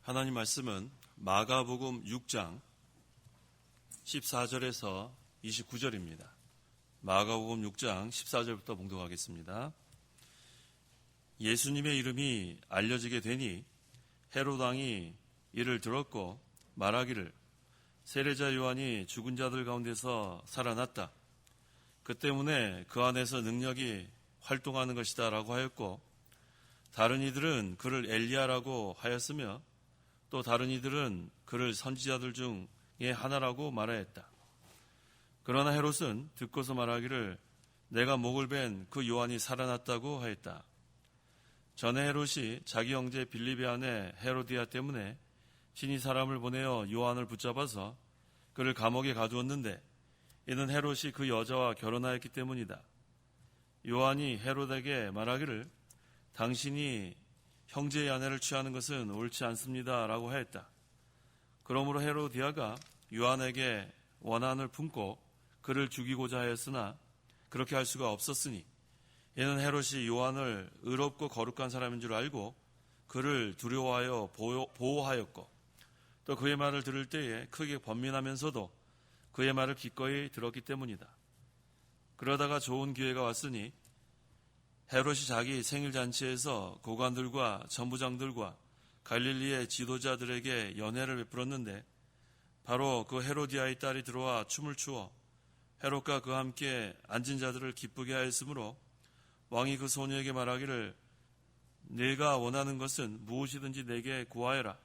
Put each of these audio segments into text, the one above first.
하나님 말씀은 마가복음 6장 14절에서 29절입니다. 마가복음 6장 14절부터 봉독하겠습니다. 예수님의 이름이 알려지게 되니 헤롯 왕이 이를 들었고 말하기를 세례자 요한이 죽은 자들 가운데서 살아났다. 그 때문에 그 안에서 능력이 활동하는 것이다 라고 하였고, 다른 이들은 그를 엘리야라고 하였으며 또 다른 이들은 그를 선지자들 중에 하나라고 말하였다. 그러나 헤롯은 듣고서 말하기를 내가 목을 벤 그 요한이 살아났다고 하였다. 전에 헤롯이 자기 형제 빌립의 아내 헤로디아 때문에 친히 사람을 보내어 요한을 붙잡아서 그를 감옥에 가두었는데 이는 헤롯이 그 여자와 결혼하였기 때문이다. 요한이 헤롯에게 말하기를 당신이 형제의 아내를 취하는 것은 옳지 않습니다 라고 하였다. 그러므로 헤로디아가 요한에게 원한을 품고 그를 죽이고자 하였으나 그렇게 할 수가 없었으니 이는 헤롯이 요한을 의롭고 거룩한 사람인 줄 알고 그를 두려워하여 보호하였고 또 그의 말을 들을 때에 크게 번민하면서도 그의 말을 기꺼이 들었기 때문이다. 그러다가 좋은 기회가 왔으니 헤롯이 자기 생일잔치에서 고관들과 전부장들과 갈릴리의 지도자들에게 연회를 베풀었는데 바로 그 헤로디아의 딸이 들어와 춤을 추어 헤롯과 그와 함께 앉은 자들을 기쁘게 하였으므로 왕이 그 소녀에게 말하기를 네가 원하는 것은 무엇이든지 내게 구하여라.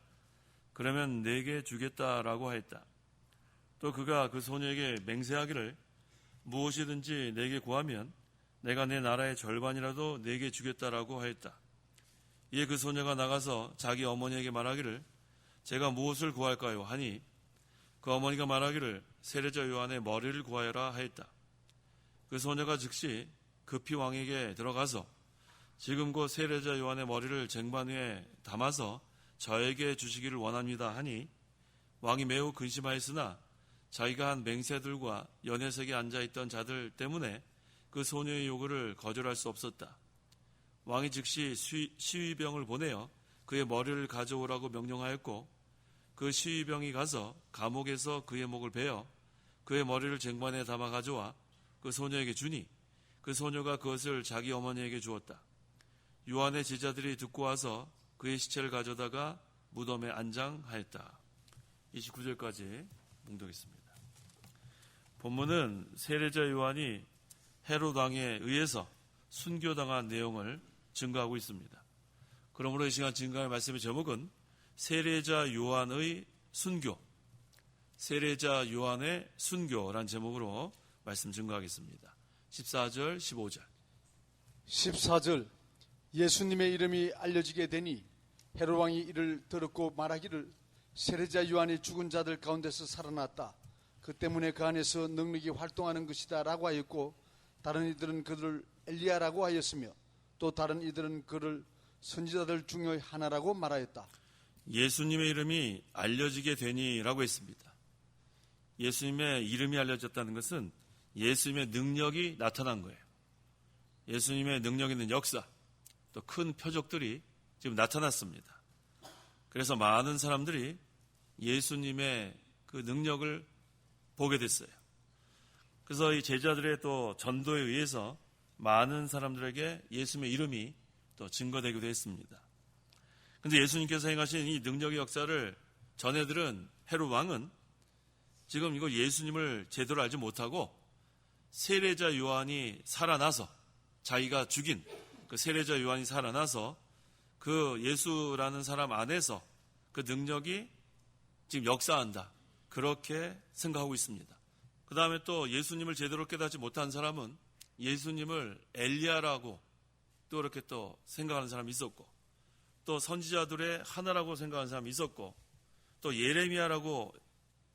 그러면 내게 주겠다라고 하였다. 또 그가 그 소녀에게 맹세하기를 무엇이든지 내게 구하면 내가 내 나라의 절반이라도 내게 주겠다라고 하였다. 이에 그 소녀가 나가서 자기 어머니에게 말하기를 제가 무엇을 구할까요? 하니 그 어머니가 말하기를 세례자 요한의 머리를 구하여라 하였다. 그 소녀가 즉시 급히 왕에게 들어가서 지금 곧 세례자 요한의 머리를 쟁반 위에 담아서 저에게 주시기를 원합니다 하니 왕이 매우 근심하였으나 자기가 한 맹세들과 연회석에 앉아있던 자들 때문에 그 소녀의 요구를 거절할 수 없었다. 왕이 즉시 시위병을 보내어 그의 머리를 가져오라고 명령하였고 그 시위병이 가서 감옥에서 그의 목을 베어 그의 머리를 쟁반에 담아 가져와 그 소녀에게 주니 그 소녀가 그것을 자기 어머니에게 주었다. 요한의 제자들이 듣고 와서 그의 시체를 가져다가 무덤에 안장하였다. 29절까지 봉독했습니다. 본문은 세례자 요한이 헤롯 왕에 의해서 순교당한 내용을 증거하고 있습니다. 그러므로 이 시간 증거할 말씀의 제목은 세례자 요한의 순교, 세례자 요한의 순교란 제목으로 말씀 증거하겠습니다. 14절, 15절. 14절 예수님의 이름이 알려지게 되니 헤롯 왕이 이를 들었고 말하기를 세례자 요한이 죽은 자들 가운데서 살아났다. 그 때문에 그 안에서 능력이 활동하는 것이다 라고 하였고 다른 이들은 그를 엘리야라고 하였으며 또 다른 이들은 그를 선지자들 중의 하나라고 말하였다. 예수님의 이름이 알려지게 되니라고 했습니다. 예수님의 이름이 알려졌다는 것은 예수님의 능력이 나타난 거예요. 예수님의 능력 있는 역사, 또 큰 표적들이 지금 나타났습니다. 그래서 많은 사람들이 예수님의 그 능력을 보게 됐어요. 그래서 이 제자들의 또 전도에 의해서 많은 사람들에게 예수님의 이름이 또 증거되기도 했습니다. 그런데 예수님께서 행하신 이 능력의 역사를 전해들은 헤롯 왕은 지금 이거 예수님을 제대로 알지 못하고 세례자 요한이 살아나서 자기가 죽인 그 세례자 요한이 살아나서 그 예수라는 사람 안에서 그 능력이 지금 역사한다. 그렇게 생각하고 있습니다. 그 다음에 또 예수님을 제대로 깨닫지 못한 사람은 예수님을 엘리야라고 또 그렇게 또 생각하는 사람이 있었고 또 선지자들의 하나라고 생각하는 사람이 있었고 또 예레미야라고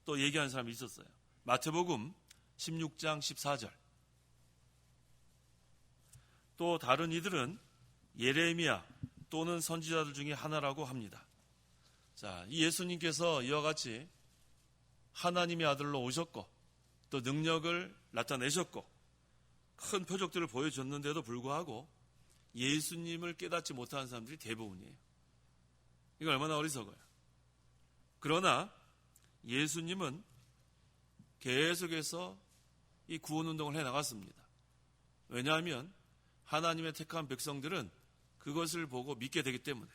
또 얘기하는 사람이 있었어요. 마태복음 16장 14절. 또 다른 이들은 예레미야 또는 선지자들 중에 하나라고 합니다. 자, 이 예수님께서 이와 같이 하나님의 아들로 오셨고 또 능력을 나타내셨고 큰 표적들을 보여줬는데도 불구하고 예수님을 깨닫지 못하는 사람들이 대부분이에요. 이거 얼마나 어리석어요. 그러나 예수님은 계속해서 이 구원운동을 해나갔습니다. 왜냐하면 하나님의 택한 백성들은 그것을 보고 믿게 되기 때문에.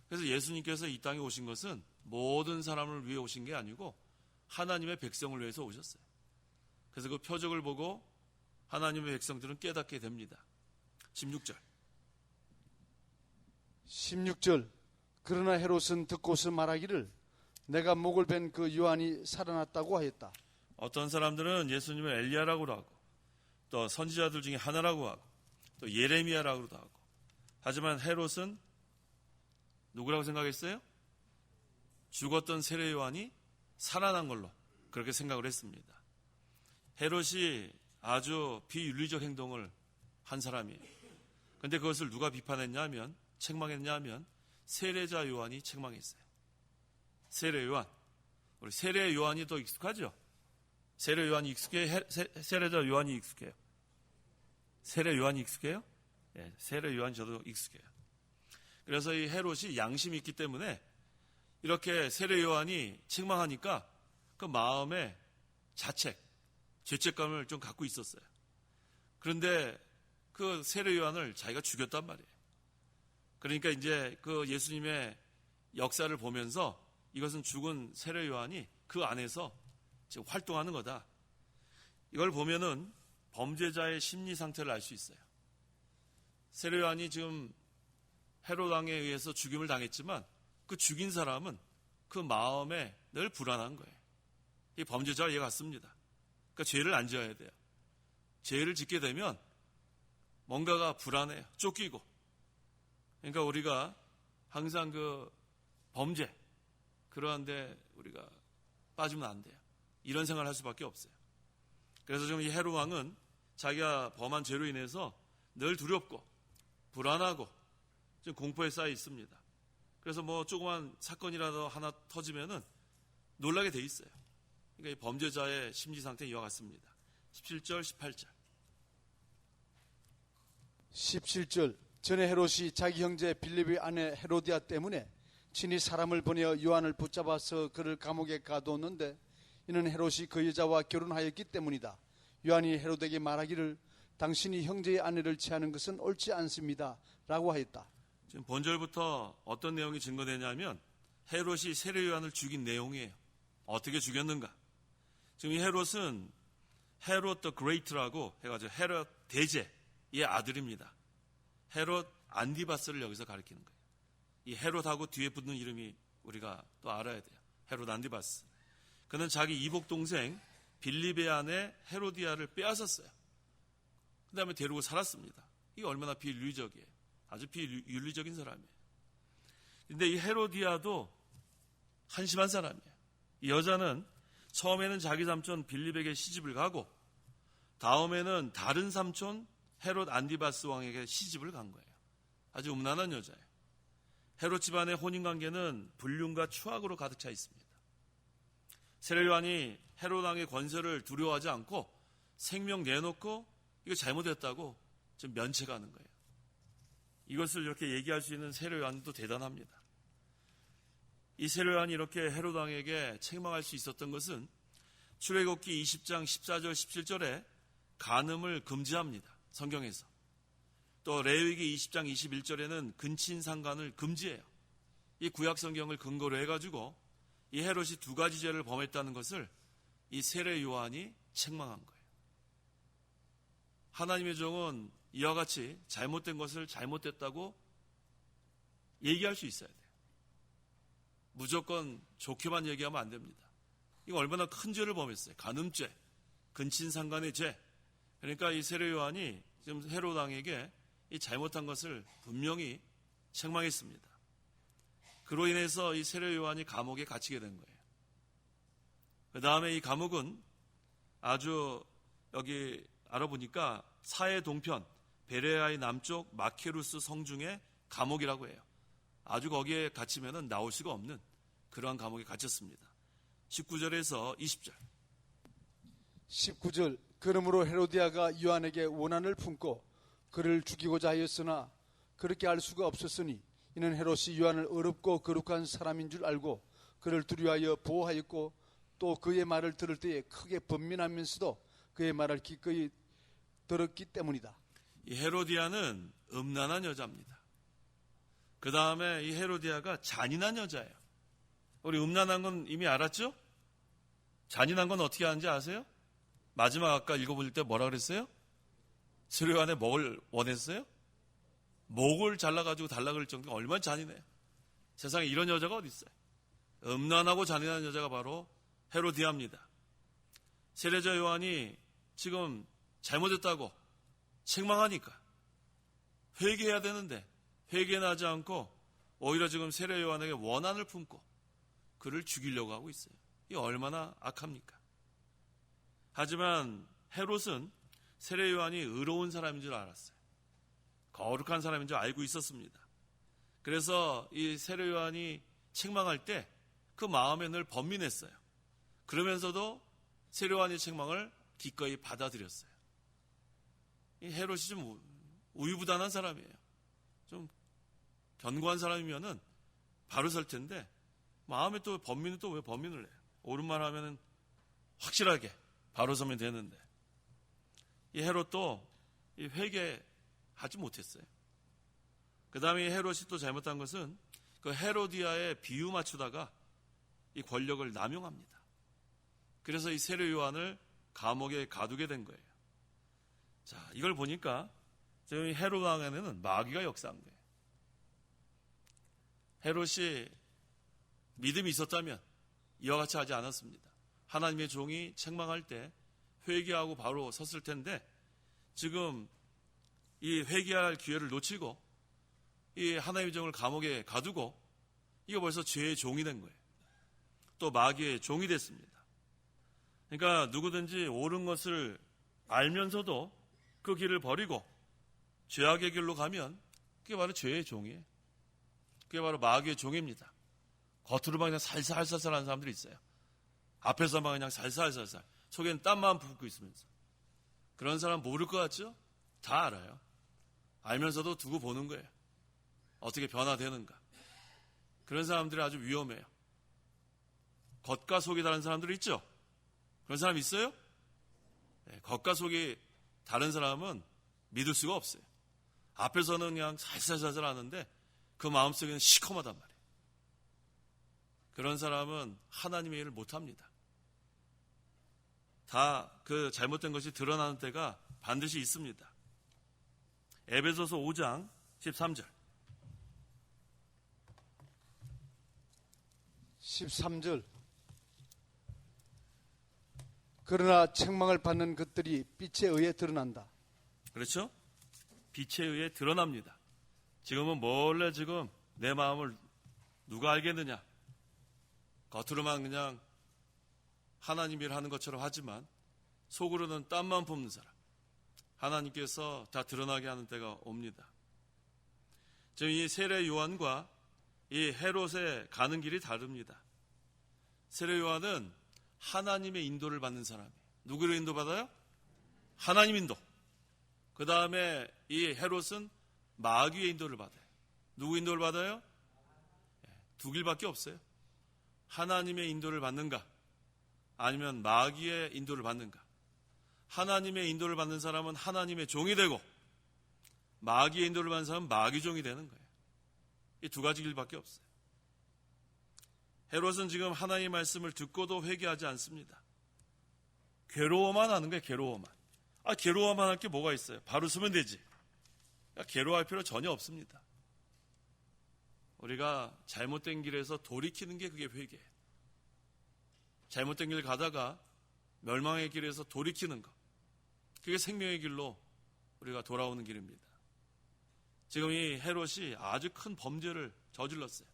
그래서 예수님께서 이 땅에 오신 것은 모든 사람을 위해 오신 게 아니고 하나님의 백성을 위해서 오셨어요. 그래서 그 표적을 보고 하나님의 백성들은 깨닫게 됩니다. 16절. 16절. 그러나 헤롯은 듣고서 말하기를 내가 목을 벤 그 요한이 살아났다고 하였다. 어떤 사람들은 예수님을 엘리야라고도 하고 또 선지자들 중에 하나라고 하고 또 예레미야라고도 하고, 하지만 헤롯은 누구라고 생각했어요? 죽었던 세례 요한이 살아난 걸로 그렇게 생각을 했습니다. 헤롯이 아주 비윤리적 행동을 한 사람이에요. 그런데 그것을 누가 비판했냐면, 책망했냐면 세례자 요한이 책망했어요. 세례 요한. 우리 세례 요한이 더 익숙하죠? 세례 요한이 익숙해요? 세례자 요한이 익숙해요? 세례 요한이 익숙해요? 네, 세례 요한이 저도 익숙해요. 그래서 이 헤롯이 양심이 있기 때문에 이렇게 세례 요한이 책망하니까 그 마음에 자책, 죄책감을 좀 갖고 있었어요. 그런데 그 세례 요한을 자기가 죽였단 말이에요. 그러니까 이제 그 예수님의 역사를 보면서 이것은 죽은 세례 요한이 그 안에서 지금 활동하는 거다. 이걸 보면은 범죄자의 심리 상태를 알 수 있어요. 세례 요한이 지금 헤롯 왕에 의해서 죽임을 당했지만 그 죽인 사람은 그 마음에 늘 불안한 거예요. 이 범죄자와 이해 같습니다. 그러니까 죄를 안 지어야 돼요. 죄를 짓게 되면 뭔가가 불안해요. 쫓기고. 그러니까 우리가 항상 그 범죄, 그러한데 우리가 빠지면 안 돼요. 이런 생각을 할 수밖에 없어요. 그래서 지금 이 헤롯 왕은 자기가 범한 죄로 인해서 늘 두렵고 불안하고 지금 공포에 쌓여 있습니다. 그래서 뭐 조그만 사건이라도 하나 터지면은 놀라게 돼 있어요. 그러니까 이 범죄자의 심리 상태는 이와 같습니다. 17절, 18절. 17절. 전에 헤롯이 자기 형제 빌립의 아내 헤로디아 때문에 친히 사람을 보내어 요한을 붙잡아서 그를 감옥에 가두었는데 이는 헤롯이 그 여자와 결혼하였기 때문이다. 요한이 헤롯에게 말하기를 당신이 형제의 아내를 취하는 것은 옳지 않습니다 라고 하였다. 지금 본절부터 어떤 내용이 증거되냐면 헤롯이 세례 요한을 죽인 내용이에요. 어떻게 죽였는가? 지금 이 헤롯은 헤롯 더 그레이트라고 해가지고 헤롯 대제의 아들입니다. 헤롯 안디바스를 여기서 가리키는 거예요. 이 헤롯하고 뒤에 붙는 이름이 우리가 또 알아야 돼요. 헤롯 안디바스. 그는 자기 이복 동생 빌립의 아내 헤로디아를 빼앗았어요. 그 다음에 데리고 살았습니다. 이게 얼마나 비윤리적이에요. 아주 비윤리적인 사람이에요. 그런데 이 헤로디아도 한심한 사람이에요. 이 여자는 처음에는 자기 삼촌 빌립에게 시집을 가고 다음에는 다른 삼촌 헤롯 안디바스 왕에게 시집을 간 거예요. 아주 음란한 여자예요. 헤롯 집안의 혼인관계는 불륜과 추악으로 가득 차 있습니다. 세례 요한이 헤롯 왕의 권세를 두려워하지 않고 생명 내놓고 이거 잘못했다고 지금 면책하는 거예요. 이것을 이렇게 얘기할 수 있는 세례 요한도 대단합니다. 이 세례 요한이 이렇게 헤롯 왕에게 책망할 수 있었던 것은 출애굽기 20장 14절 17절에 간음을 금지합니다. 성경에서. 또 레위기 20장 21절에는 근친상간을 금지해요. 이 구약 성경을 근거로 해가지고 이 헤롯이 두 가지 죄를 범했다는 것을 이 세례 요한이 책망한 거예요. 하나님의 종은 이와 같이 잘못된 것을 잘못됐다고 얘기할 수 있어야 돼요. 무조건 좋게만 얘기하면 안 됩니다. 이거 얼마나 큰 죄를 범했어요. 간음죄, 근친상간의 죄. 그러니까 이 세례 요한이 지금 헤롯 왕에게 이 잘못한 것을 분명히 책망했습니다. 그로 인해서 이 세례 요한이 감옥에 갇히게 된 거예요. 그 다음에 이 감옥은 아주 여기 알아보니까 사해 동편 베레아의 남쪽 마케루스 성중의 감옥이라고 해요. 아주 거기에 갇히면 나올 수가 없는 그러한 감옥에 갇혔습니다. 19절에서 20절. 19절. 그러므로 헤로디아가 요한에게 원한을 품고 그를 죽이고자 하였으나 그렇게 할 수가 없었으니 이는 헤롯이 요한을 어렵고 거룩한 사람인 줄 알고 그를 두려워하여 보호하였고 또 그의 말을 들을 때에 크게 번민하면서도 그의 말을 기꺼이 들었기 때문이다. 이 헤로디아는 음란한 여자입니다. 그 다음에 이 헤로디아가 잔인한 여자예요. 우리 음란한 건 이미 알았죠? 잔인한 건 어떻게 하는지 아세요? 마지막 아까 읽어볼 때 뭐라 그랬어요? 세례요한의 목을 원했어요? 목을 잘라가지고 달라 그럴 정도가 얼마나 잔인해요. 세상에 이런 여자가 어디 있어요? 음란하고 잔인한 여자가 바로 헤로디아입니다. 세례자 요한이 지금 잘못했다고 책망하니까 회개해야 되는데 회개는 하지 않고 오히려 지금 세례 요한에게 원한을 품고 그를 죽이려고 하고 있어요. 이 얼마나 악합니까? 하지만 헤롯은 세례 요한이 의로운 사람인 줄 알았어요. 거룩한 사람인 줄 알고 있었습니다. 그래서 이 세례 요한이 책망할 때 그 마음에 늘 번민했어요. 그러면서도 세례 요한의 책망을 기꺼이 받아들였어요. 이 헤롯이 좀 우유부단한 사람이에요. 좀 견고한 사람이면은 바로 설 텐데 마음에 또 번민은 또 왜 번민을 해요? 옳은 말 하면은 확실하게 바로 서면 되는데 이 헤롯도 이 회개하지 못했어요. 그 다음에 이 헤롯이 또 잘못한 것은 그 헤로디아의 비유 맞추다가 이 권력을 남용합니다. 그래서 이 세례 요한을 감옥에 가두게 된 거예요. 자, 이걸 보니까 지금 헤롯 왕에는 마귀가 역사한 거예요. 헤롯이 믿음이 있었다면 이와 같이 하지 않았습니다. 하나님의 종이 책망할 때 회개하고 바로 섰을 텐데 지금 이 회개할 기회를 놓치고 이 하나님의 종을 감옥에 가두고 이거 벌써 죄의 종이 된 거예요. 또 마귀의 종이 됐습니다. 그러니까 누구든지 옳은 것을 알면서도 그 길을 버리고 죄악의 길로 가면 그게 바로 죄의 종이에요. 그게 바로 마귀의 종입니다. 겉으로만 그냥 살살살살 하는 사람들이 있어요. 앞에서만 그냥 살살살살 속에는 땀만 붓고 있으면서 그런 사람 모를 것 같죠? 다 알아요. 알면서도 두고 보는 거예요. 어떻게 변화되는가. 그런 사람들이 아주 위험해요. 겉과 속이 다른 사람들이 있죠? 그런 사람 있어요? 네, 겉과 속이 다른 사람은 믿을 수가 없어요. 앞에서는 그냥 살살살살 하는데 그 마음속에는 시커멓단 말이에요. 그런 사람은 하나님의 일을 못합니다. 다 그 잘못된 것이 드러나는 때가 반드시 있습니다. 에베소서 5장 13절 13절 그러나 책망을 받는 것들이 빛에 의해 드러난다. 그렇죠? 빛에 의해 드러납니다. 지금은 몰래 지금 내 마음을 누가 알겠느냐? 겉으로만 그냥 하나님 일 하는 것처럼 하지만 속으로는 땀만 뿜는 사람. 하나님께서 다 드러나게 하는 때가 옵니다. 지금 이 세례 요한과 이 헤롯의 가는 길이 다릅니다. 세례 요한은 하나님의 인도를 받는 사람이에요. 누구를 인도받아요? 하나님 인도. 그 다음에 이 헤롯은 마귀의 인도를 받아요. 누구 인도를 받아요? 두 길밖에 없어요. 하나님의 인도를 받는가? 아니면 마귀의 인도를 받는가? 하나님의 인도를 받는 사람은 하나님의 종이 되고 마귀의 인도를 받는 사람은 마귀 종이 되는 거예요. 이 두 가지 길밖에 없어요. 헤롯은 지금 하나님의 말씀을 듣고도 회개하지 않습니다. 괴로워만 하는 거예요. 괴로워만. 괴로워만 할 게 뭐가 있어요? 바로 서면 되지. 괴로워할 필요 전혀 없습니다. 우리가 잘못된 길에서 돌이키는 게 그게 회개예요. 잘못된 길 가다가 멸망의 길에서 돌이키는 것. 그게 생명의 길로 우리가 돌아오는 길입니다. 지금 이 헤롯이 아주 큰 범죄를 저질렀어요.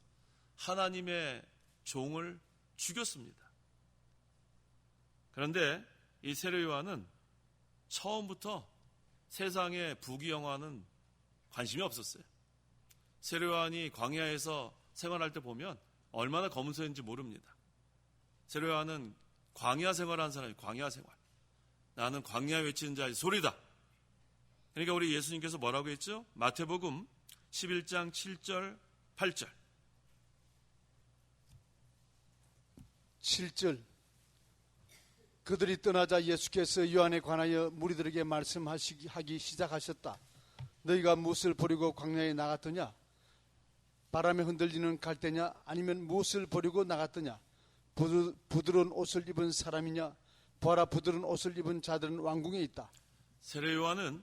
하나님의 종을 죽였습니다. 그런데 이 세례 요한은 처음부터 세상의 부귀영화는 관심이 없었어요. 세례 요한이 광야에서 생활할 때 보면 얼마나 검은소인지 모릅니다. 세례 요한은 광야 생활하는 사람이 광야 생활. 나는 광야 외치는 자의 소리다. 그러니까 우리 예수님께서 뭐라고 했죠? 마태복음 11장 7절 8절 7절 그들이 떠나자 예수께서 요한에 관하여 무리들에게 말씀하기 시작하셨다. 너희가 무엇을 보려고 광야에 나갔더냐? 바람에 흔들리는 갈대냐? 아니면 무엇을 보려고 나갔더냐? 부드러운 옷을 입은 사람이냐? 보아라, 부드러운 옷을 입은 자들은 왕궁에 있다. 세례 요한은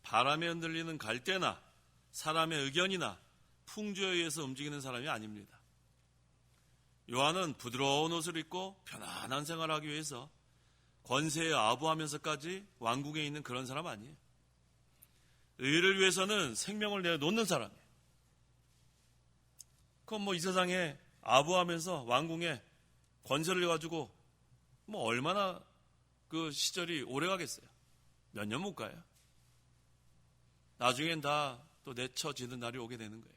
바람에 흔들리는 갈대나 사람의 의견이나 풍조에 의해서 움직이는 사람이 아닙니다. 요한은 부드러운 옷을 입고 편안한 생활을 하기 위해서 권세에 아부하면서까지 왕궁에 있는 그런 사람 아니에요. 의를 위해서는 생명을 내놓는 사람이에요. 그럼 이 세상에 아부하면서 왕궁에 권세를 가지고 얼마나 그 시절이 오래 가겠어요? 몇 년 못 가요. 나중엔 다 또 내쳐지는 날이 오게 되는 거예요.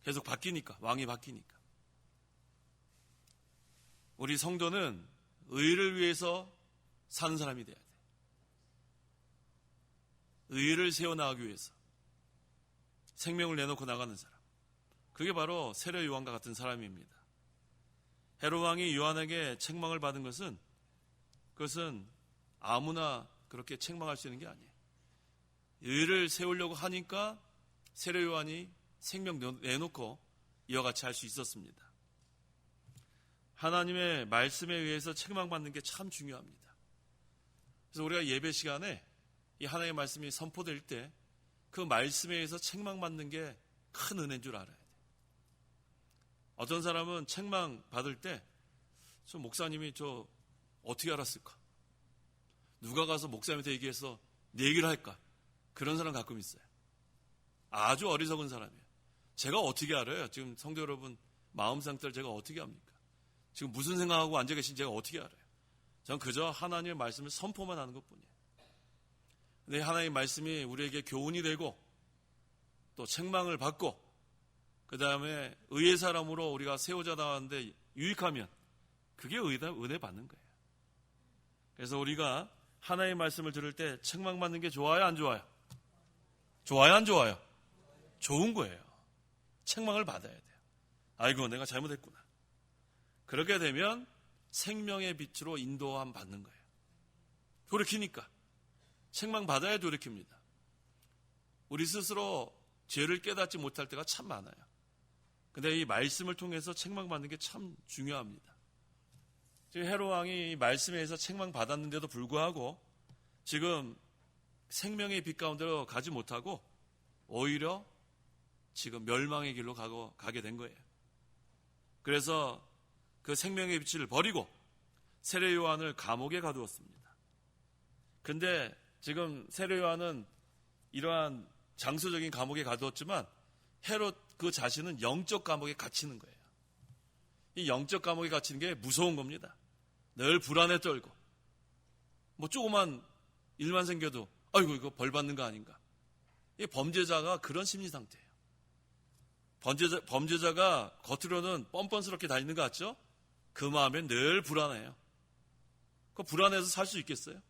계속 바뀌니까, 왕이 바뀌니까. 우리 성도는 의를 위해서 사는 사람이 돼야 돼. 의를 세워나가기 위해서 생명을 내놓고 나가는 사람. 그게 바로 세례 요한과 같은 사람입니다. 헤롯 왕이 요한에게 책망을 받은 것은 그것은 아무나 그렇게 책망할 수 있는 게 아니에요. 의를 세우려고 하니까 세례 요한이 생명 내놓고 이와 같이 할 수 있었습니다. 하나님의 말씀에 의해서 책망받는 게 참 중요합니다. 그래서 우리가 예배 시간에 이 하나님의 말씀이 선포될 때 그 말씀에 의해서 책망받는 게 큰 은혜인 줄 알아야 돼요. 어떤 사람은 책망받을 때 저 목사님이 저 어떻게 알았을까? 누가 가서 목사님한테 얘기해서 내 얘기를 할까? 그런 사람 가끔 있어요. 아주 어리석은 사람이에요. 제가 어떻게 알아요? 지금 성도 여러분 마음 상태를 제가 어떻게 합니까? 지금 무슨 생각하고 앉아 계신지 제가 어떻게 알아요? 저는 그저 하나님의 말씀을 선포만 하는 것뿐이에요. 근데 하나님의 말씀이 우리에게 교훈이 되고 또 책망을 받고 그 다음에 의의 사람으로 우리가 세워져 나가는데 유익하면 그게 은혜 받는 거예요. 그래서 우리가 하나님의 말씀을 들을 때 책망받는 게 좋아요, 안 좋아요? 좋아요, 안 좋아요? 좋은 거예요. 책망을 받아야 돼요. 아이고, 내가 잘못했구나. 그렇게 되면 생명의 빛으로 인도함 받는 거예요. 돌이키니까. 책망 받아야 돌이킵니다. 우리 스스로 죄를 깨닫지 못할 때가 참 많아요. 근데 이 말씀을 통해서 책망받는 게 참 중요합니다. 지금 헤롯 왕이 이 말씀에 의해서 책망받았는데도 불구하고 지금 생명의 빛 가운데로 가지 못하고 오히려 지금 멸망의 길로 가게 된 거예요. 그래서 그 생명의 빛을 버리고 세례 요한을 감옥에 가두었습니다. 근데 지금 세례 요한은 이러한 장소적인 감옥에 가두었지만 헤롯 그 자신은 영적 감옥에 갇히는 거예요. 이 영적 감옥에 갇히는 게 무서운 겁니다. 늘 불안에 떨고 조그만 일만 생겨도 아이고 이거 벌 받는 거 아닌가. 이 범죄자가 그런 심리 상태예요. 범죄자가 겉으로는 뻔뻔스럽게 다니는 것 같죠? 그 마음엔 늘 불안해요. 그 불안해서 살 수 있겠어요?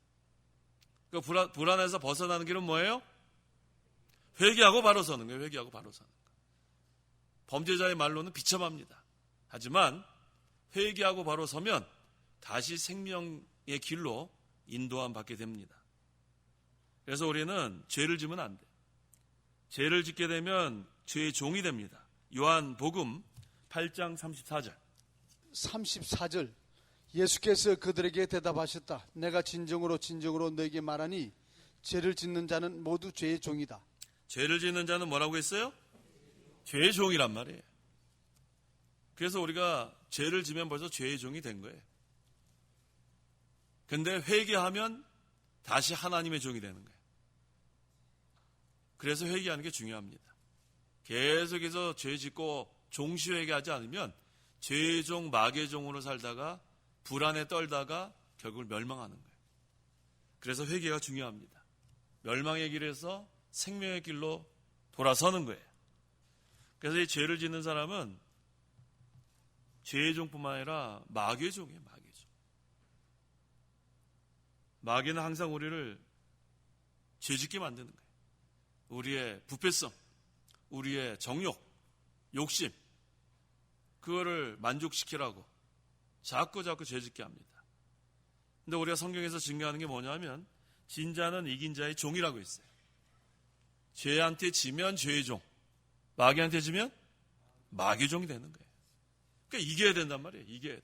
그 불안해서 벗어나는 길은 뭐예요? 회개하고 바로 서는 거예요. 회개하고 바로 서는 거. 범죄자의 말로는 비참합니다. 하지만 회개하고 바로 서면 다시 생명의 길로 인도함 받게 됩니다. 그래서 우리는 죄를 지면 안 돼요. 죄를 짓게 되면 죄의 종이 됩니다. 요한복음 8장 34절. 34절 예수께서 그들에게 대답하셨다. 내가 진정으로 너에게 말하니 죄를 짓는 자는 모두 죄의 종이다. 죄를 짓는 자는 뭐라고 했어요? 죄의 종이란 말이에요. 그래서 우리가 죄를 지면 벌써 죄의 종이 된 거예요. 근데 회개하면 다시 하나님의 종이 되는 거예요. 그래서 회개하는 게 중요합니다. 계속해서 죄 짓고 종시 회개하지 않으면 죄의 종, 마귀의 종으로 살다가 불안에 떨다가 결국 멸망하는 거예요. 그래서 회개가 중요합니다. 멸망의 길에서 생명의 길로 돌아서는 거예요. 그래서 이 죄를 짓는 사람은 죄의 종뿐만 아니라 마귀의 종이에요. 마귀의 종. 마귀는 항상 우리를 죄짓게 만드는 거예요. 우리의 부패성, 우리의 정욕, 욕심, 그거를 만족시키라고 자꾸 죄짓게 합니다. 근데 우리가 성경에서 증거하는 게 뭐냐면 진 자는 이긴 자의 종이라고 했어요. 죄한테 지면 죄의 종, 마귀한테 지면 마귀 종이 되는 거예요. 그러니까 이겨야 된단 말이에요. 이겨야 돼.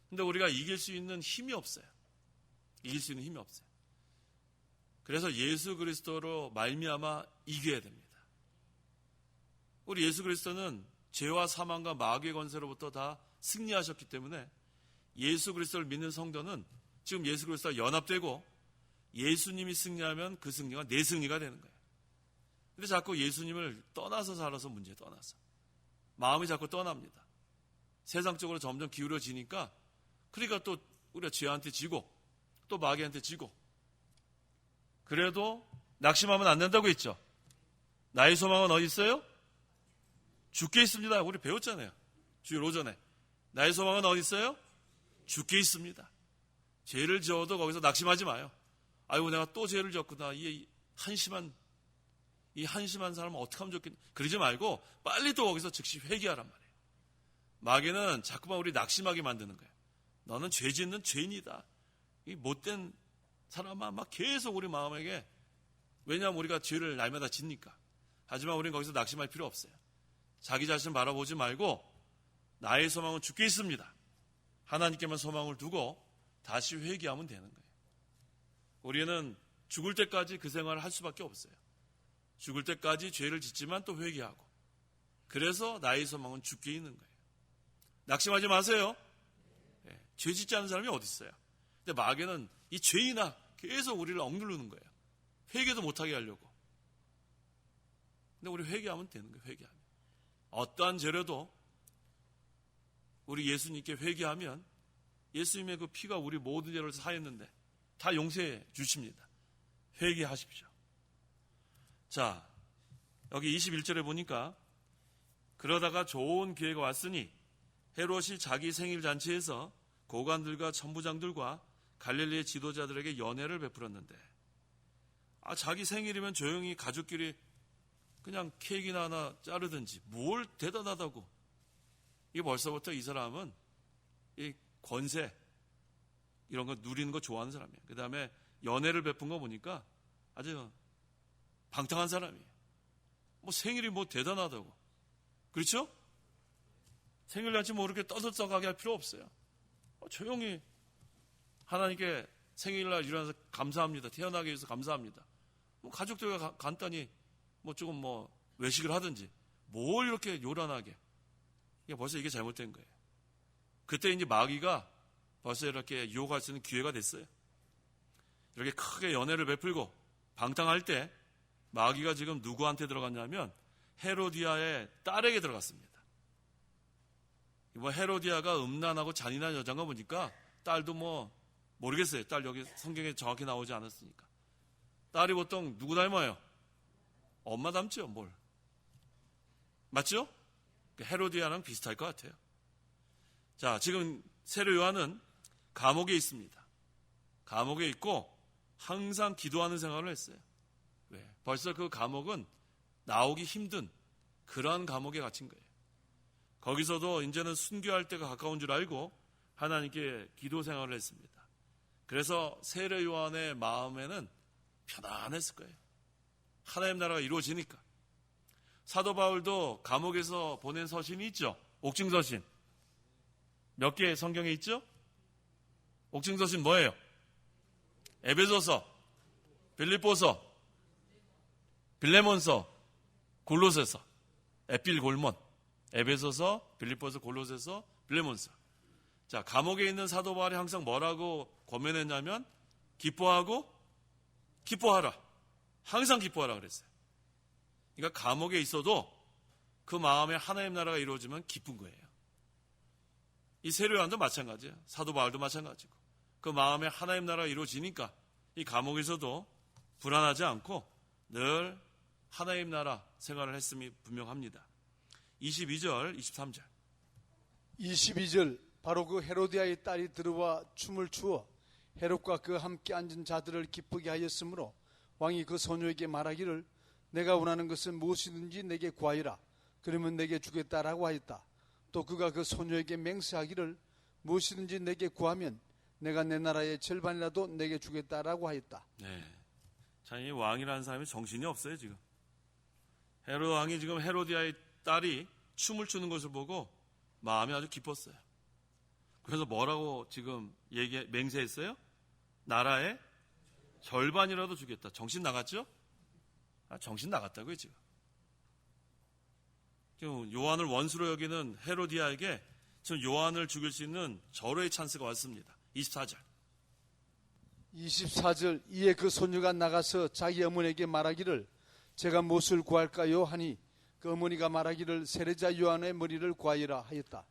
근데 우리가 이길 수 있는 힘이 없어요. 이길 수 있는 힘이 없어요. 그래서 예수 그리스도로 말미암아 이겨야 됩니다. 우리 예수 그리스도는 죄와 사망과 마귀의 권세로부터 다 승리하셨기 때문에 예수 그리스도를 믿는 성도는 지금 예수 그리스도와 연합되고 예수님이 승리하면 그 승리가 내 승리가 되는 거예요. 근데 자꾸 예수님을 떠나서 살아서 문제에 떠나서 마음이 자꾸 떠납니다. 세상적으로 점점 기울어지니까 그러니까 또 우리가 죄한테 지고 또 마귀한테 지고 그래도 낙심하면 안 된다고 했죠. 나의 소망은 어디 있어요? 주께 있습니다. 우리 배웠잖아요. 주일 오전에. 나의 소망은 어디 있어요? 주께 있습니다. 죄를 지어도 거기서 낙심하지 마요. 아이고 내가 또 죄를 지었구나. 이 한심한 사람은 어떻게 하면 좋겠냐. 그러지 말고 빨리 또 거기서 즉시 회개하란 말이에요. 마귀는 자꾸만 우리 낙심하게 만드는 거예요. 너는 죄 짓는 죄인이다. 이 못된 사람아 막 계속 우리 마음에게, 왜냐하면 우리가 죄를 날마다 짓니까. 하지만 우리는 거기서 낙심할 필요 없어요. 자기 자신 바라보지 말고 나의 소망은 주께 있습니다. 하나님께만 소망을 두고 다시 회개하면 되는 거예요. 우리는 죽을 때까지 그 생활을 할 수밖에 없어요. 죽을 때까지 죄를 짓지만 또 회개하고. 그래서 나의 소망은 주께 있는 거예요. 낙심하지 마세요. 네, 죄 짓지 않은 사람이 어디 있어요. 근데 마귀는 이 죄이나 계속 우리를 억누르는 거예요. 회개도 못하게 하려고. 근데 우리 회개하면 되는 거예요. 회개하면. 어떠한 죄라도 우리 예수님께 회개하면 예수님의 그 피가 우리 모든 죄를 사했는데 다 용서해 주십니다. 회개하십시오. 자, 여기 21절에 보니까 그러다가 좋은 기회가 왔으니 헤롯이 자기 생일 잔치에서 고관들과 천부장들과 갈릴리의 지도자들에게 연회를 베풀었는데, 자기 생일이면 조용히 가족끼리 그냥 케이크나 하나 자르든지 뭘 대단하다고. 이게 벌써부터 이 사람은 이 권세 이런 거 누리는 거 좋아하는 사람이에요. 그 다음에 연회를 베푼 거 보니까 아주 방탕한 사람이에요. 뭐 생일이 뭐 대단하다고. 그렇죠? 생일잔치 뭐 이렇게 떠들썩하게 할 필요 없어요. 조용히 하나님께 생일날 일어나서 감사합니다. 태어나게 해서 감사합니다. 뭐 가족들과 간단히 뭐 조금 뭐 외식을 하든지 뭘 이렇게 요란하게. 벌써 이게 잘못된 거예요. 그때 이제 마귀가 벌써 이렇게 유혹할 수 있는 기회가 됐어요. 이렇게 크게 연회를 베풀고 방탕할 때 마귀가 지금 누구한테 들어갔냐면 헤로디아의 딸에게 들어갔습니다. 뭐 헤로디아가 음란하고 잔인한 여자인가 보니까 딸도 뭐 모르겠어요. 딸 여기 성경에 정확히 나오지 않았으니까. 딸이 보통 누구 닮아요? 엄마 닮죠, 뭘. 맞죠? 헤로디아랑 비슷할 것 같아요. 자, 지금 세례 요한은 감옥에 있습니다. 감옥에 있고 항상 기도하는 생활을 했어요. 왜? 벌써 그 감옥은 나오기 힘든 그러한 감옥에 갇힌 거예요. 거기서도 이제는 순교할 때가 가까운 줄 알고 하나님께 기도 생활을 했습니다. 그래서 세례 요한의 마음에는 편안했을 거예요. 하나님 나라가 이루어지니까. 사도 바울도 감옥에서 보낸 서신이 있죠. 옥중 서신. 몇 개 성경에 있죠? 옥중 서신 뭐예요? 에베소서, 빌립보서, 빌레몬서, 골로새서, 에필골몬, 에베소서, 빌립보서, 골로새서, 빌레몬서. 자, 감옥에 있는 사도 바울이 항상 뭐라고 권면했냐면 기뻐하고 기뻐하라. 항상 기뻐하라 그랬어요. 그러니까 감옥에 있어도 그 마음에 하나님 나라가 이루어지면 기쁜 거예요. 이 세례 요한도 마찬가지예요. 사도 바울도 마찬가지고. 그 마음에 하나님 나라가 이루어지니까 이 감옥에서도 불안하지 않고 늘 하나님 나라 생활을 했음이 분명합니다. 22절, 23절. 22절 바로 그 헤로디아의 딸이 들어와 춤을 추어 헤롯과 그 함께 앉은 자들을 기쁘게 하였으므로 왕이 그 소녀에게 말하기를 내가 원하는 것은 무엇이든지 내게 구하여라. 그러면 내게 주겠다라고 하였다. 또 그가 그 소녀에게 맹세하기를 무엇이든지 내게 구하면 내가 내 나라의 절반이라도 내게 주겠다라고 하였다. 네. 자, 이 왕이라는 사람이 정신이 없어요, 지금. 헤롯 왕이 지금 헤로디아의 딸이 춤을 추는 것을 보고 마음이 아주 기뻤어요. 그래서 뭐라고 지금 맹세했어요? 나라의 절반이라도 주겠다. 정신 나갔죠? 정신 나갔다고요, 지금. 지금 요한을 원수로 여기는 헤로디아에게 지금 요한을 죽일 수 있는 절호의 찬스가 왔습니다. 24절. 24절 이에 그 소녀가 나가서 자기 어머니에게 말하기를 제가 무엇을 구할까요? 하니 그 어머니가 말하기를 세례자 요한의 머리를 구하여라 하였다.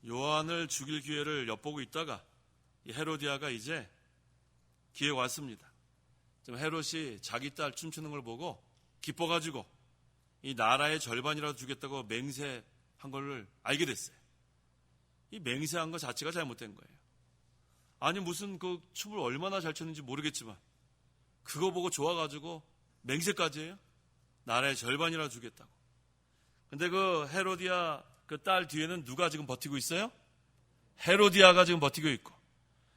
요한을 죽일 기회를 엿보고 있다가 이 헤로디아가 이제 기회가 왔습니다. 지금 헤롯이 자기 딸 춤추는 걸 보고 기뻐가지고 이 나라의 절반이라도 주겠다고 맹세한 걸 알게 됐어요. 이 맹세한 것 자체가 잘못된 거예요. 아니 무슨 그 춤을 얼마나 잘 췄는지 모르겠지만 그거 보고 좋아가지고 맹세까지 해요? 나라의 절반이라도 주겠다고. 근데 그 헤로디아 그 딸 뒤에는 누가 지금 버티고 있어요? 헤로디아가 지금 버티고 있고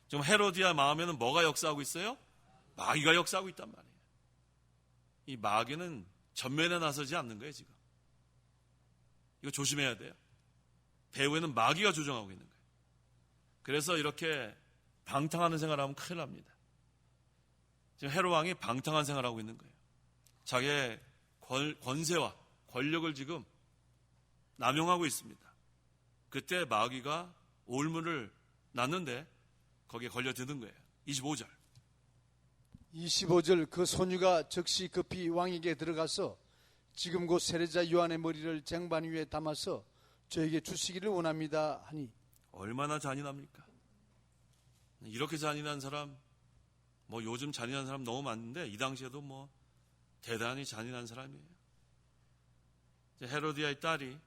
지금 헤로디아 마음에는 뭐가 역사하고 있어요? 마귀가 역사하고 있단 말이에요. 이 마귀는 전면에 나서지 않는 거예요, 지금. 이거 조심해야 돼요. 배후에는 마귀가 조정하고 있는 거예요. 그래서 이렇게 방탕하는 생활하면 큰일 납니다. 지금 헤롯 왕이 방탕한 생활하고 있는 거예요. 자기의 권세와 권력을 지금 남용하고 있습니다. 그때 마귀가 올무를 낳는데 거기에 걸려드는 거예요. 25절. 25절 그 소녀가 즉시 급히 왕에게 들어가서 지금 곧 세례자 요한의 머리를 쟁반 위에 담아서 저에게 주시기를 원합니다 하니. 얼마나 잔인합니까? 이렇게 잔인한 사람, 뭐 요즘 잔인한 사람 너무 많은데 이 당시에도 뭐 대단히 잔인한 사람이에요. 헤로디아의 딸이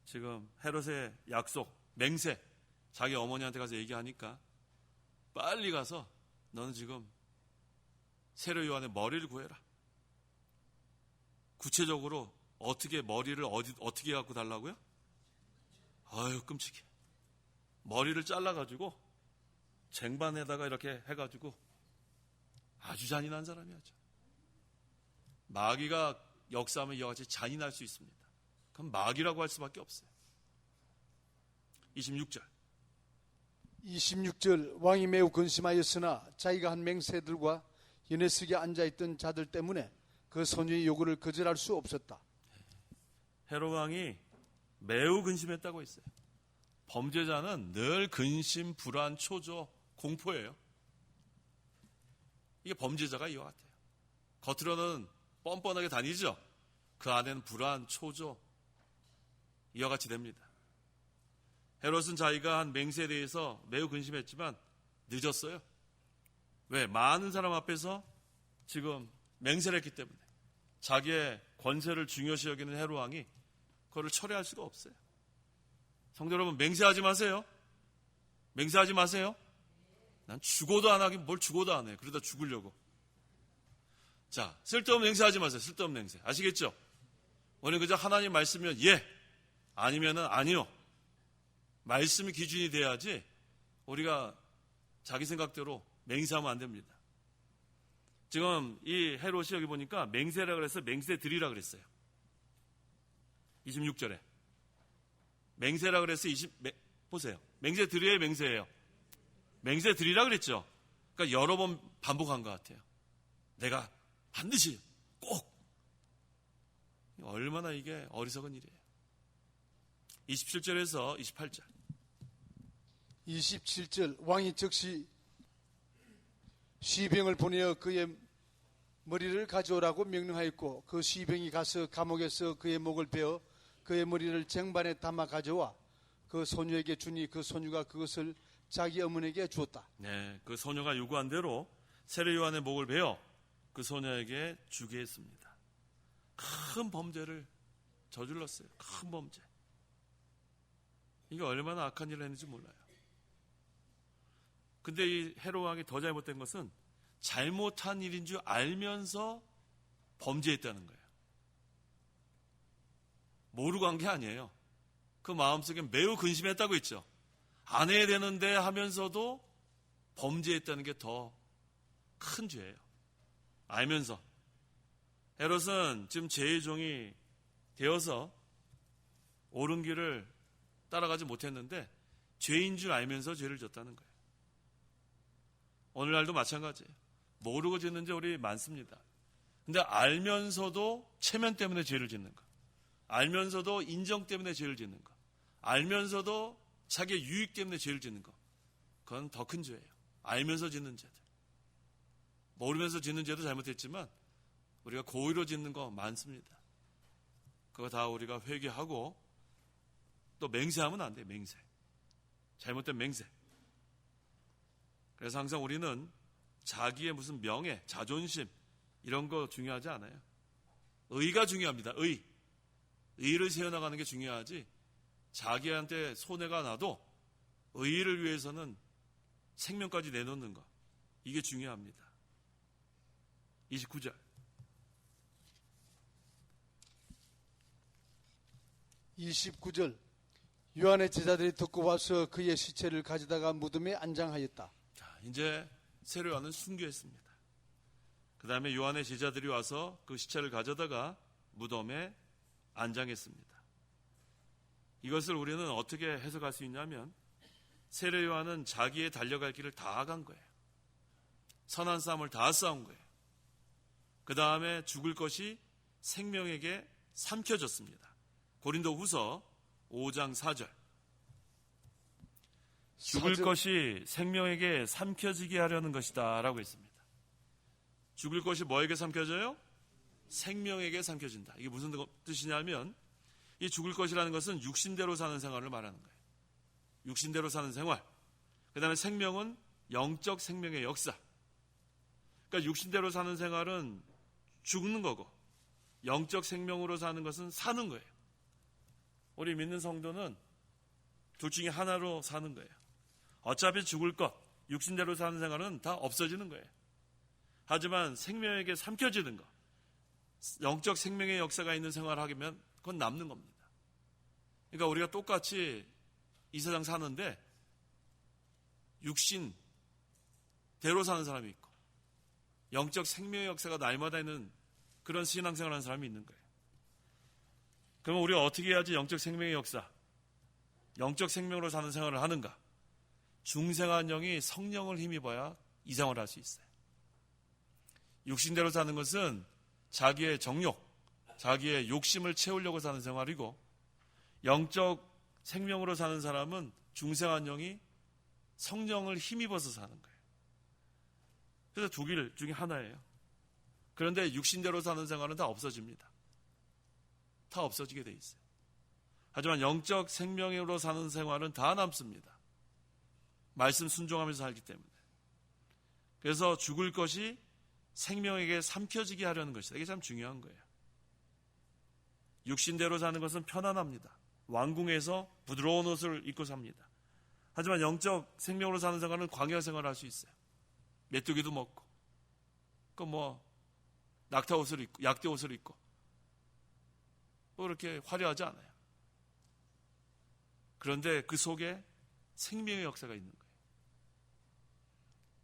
지금 헤롯의 약속, 맹세, 자기 어머니한테 가서 얘기하니까 빨리 가서 너는 지금 세례 요한의 머리를 구해라. 구체적으로 어떻게 머리를 어떻게 갖고 달라고요? 아유 끔찍해. 머리를 잘라가지고 쟁반에다가 이렇게 해가지고 아주 잔인한 사람이었죠. 마귀가 역사하면 이와 같이 잔인할 수 있습니다. 그럼 마귀라고 할 수밖에 없어요. 26절. 26절 왕이 매우 근심하였으나 자기가 한 맹세들과 연회석에 앉아있던 자들 때문에 그 소녀의 요구를 거절할 수 없었다. 헤롯 왕이 매우 근심했다고 했어요. 범죄자는 늘 근심, 불안, 초조, 공포예요. 이게 범죄자가 이와 같아요. 겉으로는 뻔뻔하게 다니죠. 그 안에는 불안, 초조 이와 같이 됩니다. 헤롯은 자기가 한 맹세에 대해서 매우 근심했지만 늦었어요. 왜? 많은 사람 앞에서 지금 맹세를 했기 때문에 자기의 권세를 중요시 여기는 헤롯 왕이 그거를 철회할 수가 없어요. 성도 여러분, 맹세하지 마세요. 맹세하지 마세요. 난 죽어도 안 하긴 뭘 죽어도 안 해. 그러다 죽으려고. 자, 쓸데없는 맹세하지 마세요. 쓸데없는 맹세. 아시겠죠? 오늘 그저 하나님 말씀이면 예, 아니면은 아니요. 말씀이 기준이 돼야지 우리가 자기 생각대로 맹세하면 안 됩니다. 지금 이 헤롯이 여기 보니까 맹세라 그래서 맹세 드리라 그랬어요. 26절에. 맹세라 그래서 보세요. 맹세 드려야 맹세예요. 맹세 드리라 그랬죠. 그러니까 여러 번 반복한 것 같아요. 내가 반드시 꼭. 얼마나 이게 어리석은 일이에요. 27절에서 28절. 27절 왕이 즉시 시병을 보내어 그의 머리를 가져오라고 명령하였고 그 시병이 가서 감옥에서 그의 목을 베어 그의 머리를 쟁반에 담아 가져와 그 소녀에게 주니 그 소녀가 그것을 자기 어머니에게 주었다. 네, 그 소녀가 요구한 대로 세례 요한의 목을 베어 그 소녀에게 주게 했습니다. 큰 범죄를 저질렀어요. 큰 범죄. 이게 얼마나 악한 일을 했는지 몰라요. 근데 이 헤롯 왕이 더 잘못된 것은 잘못한 일인 줄 알면서 범죄했다는 거예요. 모르고 한 게 아니에요. 그 마음속에 매우 근심했다고 했죠. 안 해야 되는데 하면서도 범죄했다는 게 더 큰 죄예요. 알면서. 헤롯은 지금 죄의 종이 되어서 옳은 길을 따라가지 못했는데 죄인 줄 알면서 죄를 졌다는 거예요. 오늘날도 마찬가지예요. 모르고 짓는 죄 우리 많습니다. 근데 알면서도 체면 때문에 죄를 짓는 거, 알면서도 인정 때문에 죄를 짓는 거, 알면서도 자기의 유익 때문에 죄를 짓는 거, 그건 더 큰 죄예요. 알면서 짓는 죄들. 모르면서 짓는 죄도 잘못했지만 우리가 고의로 짓는 거 많습니다. 그거 다 우리가 회개하고 또 맹세하면 안 돼요. 맹세. 잘못된 맹세. 그래서 항상 우리는 자기의 무슨 명예, 자존심 이런 거 중요하지 않아요. 의가 중요합니다. 의를 세워나가는 게 중요하지, 자기한테 손해가 나도 의를 위해서는 생명까지 내놓는 거, 이게 중요합니다. 29절. 29절. 요한의 제자들이 듣고 와서 그의 시체를 가져다가 무덤에 안장하였다. 자, 이제 세례 요한은 순교했습니다. 그 다음에 요한의 제자들이 와서 그 시체를 가져다가 무덤에 안장했습니다. 이것을 우리는 어떻게 해석할 수 있냐면, 세례 요한은 자기의 달려갈 길을 다 간 거예요. 선한 싸움을 다 싸운 거예요. 그 다음에 죽을 것이 생명에게 삼켜졌습니다. 고린도 후서 5장 4절. 죽을 것이 생명에게 삼켜지게 하려는 것이다 라고 했습니다. 죽을 것이 뭐에게 삼켜져요? 생명에게 삼켜진다. 이게 무슨 뜻이냐면, 이 죽을 것이라는 것은 육신대로 사는 생활을 말하는 거예요. 육신대로 사는 생활. 그 다음에 생명은 영적 생명의 역사. 그러니까 육신대로 사는 생활은 죽는 거고, 영적 생명으로 사는 것은 사는 거예요. 우리 믿는 성도는 둘 중에 하나로 사는 거예요. 어차피 죽을 것, 육신대로 사는 생활은 다 없어지는 거예요. 하지만 생명에게 삼켜지는 것, 영적 생명의 역사가 있는 생활을 하면 그건 남는 겁니다. 그러니까 우리가 똑같이 이 세상 사는데 육신대로 사는 사람이 있고 영적 생명의 역사가 날마다 있는 그런 신앙생활을 하는 사람이 있는 거예요. 그러면 우리가 어떻게 해야지 영적 생명의 역사, 영적 생명으로 사는 생활을 하는가? 중생한 영이 성령을 힘입어야 이 생활을 할 수 있어요. 육신대로 사는 것은 자기의 정욕, 자기의 욕심을 채우려고 사는 생활이고, 영적 생명으로 사는 사람은 중생한 영이 성령을 힘입어서 사는 거예요. 그래서 두 길 중에 하나예요. 그런데 육신대로 사는 생활은 다 없어집니다. 다 없어지게 돼 있어요. 하지만 영적 생명으로 사는 생활은 다 남습니다. 말씀 순종하면서 살기 때문에. 그래서 죽을 것이 생명에게 삼켜지게 하려는 것이다. 이게 참 중요한 거예요. 육신대로 사는 것은 편안합니다. 왕궁에서 부드러운 옷을 입고 삽니다. 하지만 영적 생명으로 사는 생활은 광야 생활을 할 수 있어요. 메뚜기도 먹고, 낙타 옷을 입고, 약대 옷을 입고, 그렇게 화려하지 않아요. 그런데 그 속에 생명의 역사가 있는 거예요.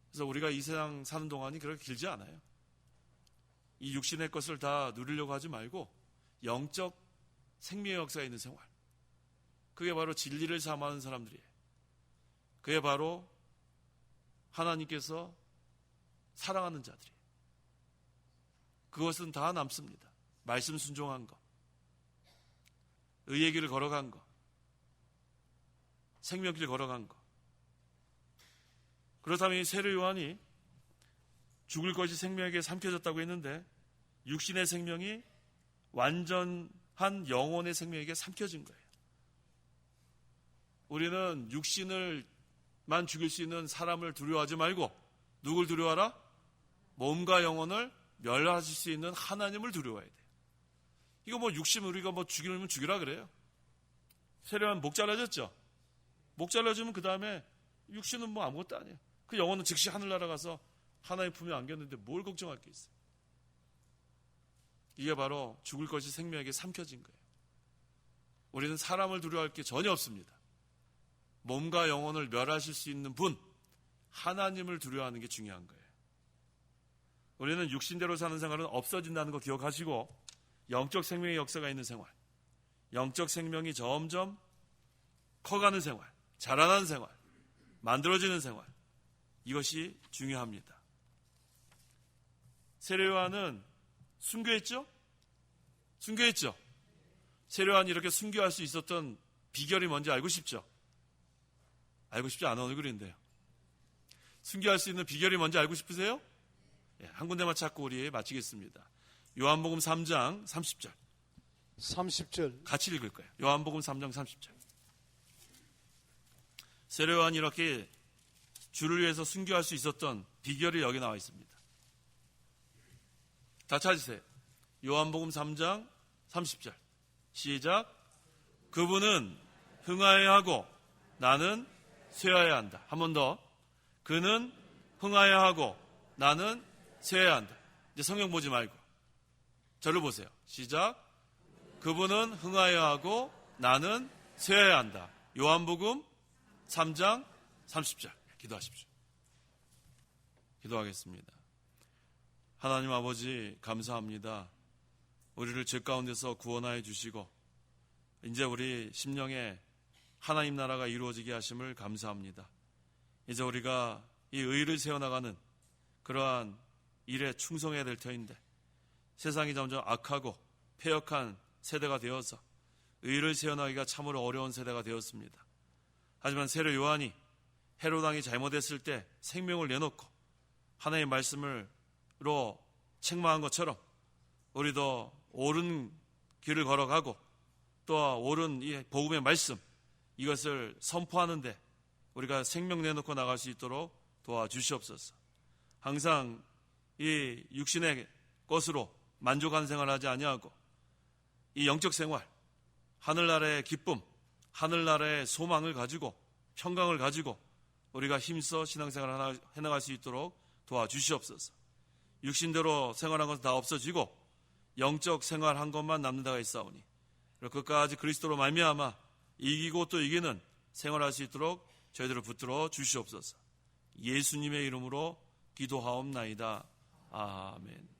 그래서 우리가 이 세상 사는 동안이 그렇게 길지 않아요. 이 육신의 것을 다 누리려고 하지 말고 영적 생명의 역사가 있는 생활, 그게 바로 진리를 삼아하는 사람들이에요. 그게 바로 하나님께서 사랑하는 자들이에요. 그것은 다 남습니다. 말씀 순종한 것, 의의 길을 걸어간 것, 생명길 걸어간 것. 그렇다면 이 세례 요한이 죽을 것이 생명에게 삼켜졌다고 했는데, 육신의 생명이 완전한 영혼의 생명에게 삼켜진 거예요. 우리는 육신을만 죽일 수 있는 사람을 두려워하지 말고 누굴 두려워하라? 몸과 영혼을 멸하실 수 있는 하나님을 두려워해야 돼요. 이거 육신 우리가 죽이려면 죽이라 그래요. 세례 요한 목 잘라졌죠? 목 잘라주면 그 다음에 육신은 아무것도 아니에요. 그 영혼은 즉시 하늘나라 가서 하나님 품에 안겼는데 뭘 걱정할 게 있어요. 이게 바로 죽을 것이 생명에게 삼켜진 거예요. 우리는 사람을 두려워할 게 전혀 없습니다. 몸과 영혼을 멸하실 수 있는 분, 하나님을 두려워하는 게 중요한 거예요. 우리는 육신대로 사는 생활은 없어진다는 거 기억하시고 영적 생명의 역사가 있는 생활, 영적 생명이 점점 커가는 생활, 자라나는 생활, 만들어지는 생활, 이것이 중요합니다. 세례요한은 순교했죠? 순교했죠? 세례요한이 이렇게 순교할 수 있었던 비결이 뭔지 알고 싶죠? 알고 싶지 않은 얼굴인데요. 순교할 수 있는 비결이 뭔지 알고 싶으세요? 예, 한 군데만 찾고 우리 마치겠습니다. 요한복음 3장 30절. 30절. 같이 읽을 거예요. 요한복음 3장 30절. 세례요한이 이렇게 주를 위해서 순교할 수 있었던 비결이 여기 나와 있습니다. 다 찾으세요. 요한복음 3장 30절. 시작. 그분은 흥하여야 하고 나는 쇠하여야 한다. 한 번 더. 그는 흥하여야 하고 나는 쇠하여야 한다. 이제 성경 보지 말고 저를 보세요. 시작. 그분은 흥하여야 하고 나는 쇠하여야 한다. 요한복음 3장 30절. 기도하십시오. 기도하겠습니다. 하나님 아버지 감사합니다. 우리를 죄 가운데서 구원하여 주시고 이제 우리 심령에 하나님 나라가 이루어지게 하심을 감사합니다. 이제 우리가 이 의를 세워나가는 그러한 일에 충성해야 될 터인데 세상이 점점 악하고 패역한 세대가 되어서 의를 세워나가기가 참으로 어려운 세대가 되었습니다. 하지만 세례 요한이 헤롯 왕이 잘못했을 때 생명을 내놓고 하나님의 말씀으로 책망한 것처럼 우리도 옳은 길을 걸어가고 또 옳은 이 복음의 말씀 이것을 선포하는데 우리가 생명 내놓고 나갈 수 있도록 도와주시옵소서. 항상 이 육신의 것으로 만족하는 생활을 하지 아니하고 이 영적 생활, 하늘나라의 기쁨, 하늘나라의 소망을 가지고 평강을 가지고 우리가 힘써 신앙생활을 해나갈 수 있도록 도와주시옵소서. 육신대로 생활한 것은 다 없어지고 영적 생활한 것만 남는 데가 있사오니 끝까지 그리스도로 말미암아 이기고 또 이기는 생활할 수 있도록 저희들을 붙들어 주시옵소서. 예수님의 이름으로 기도하옵나이다. 아멘.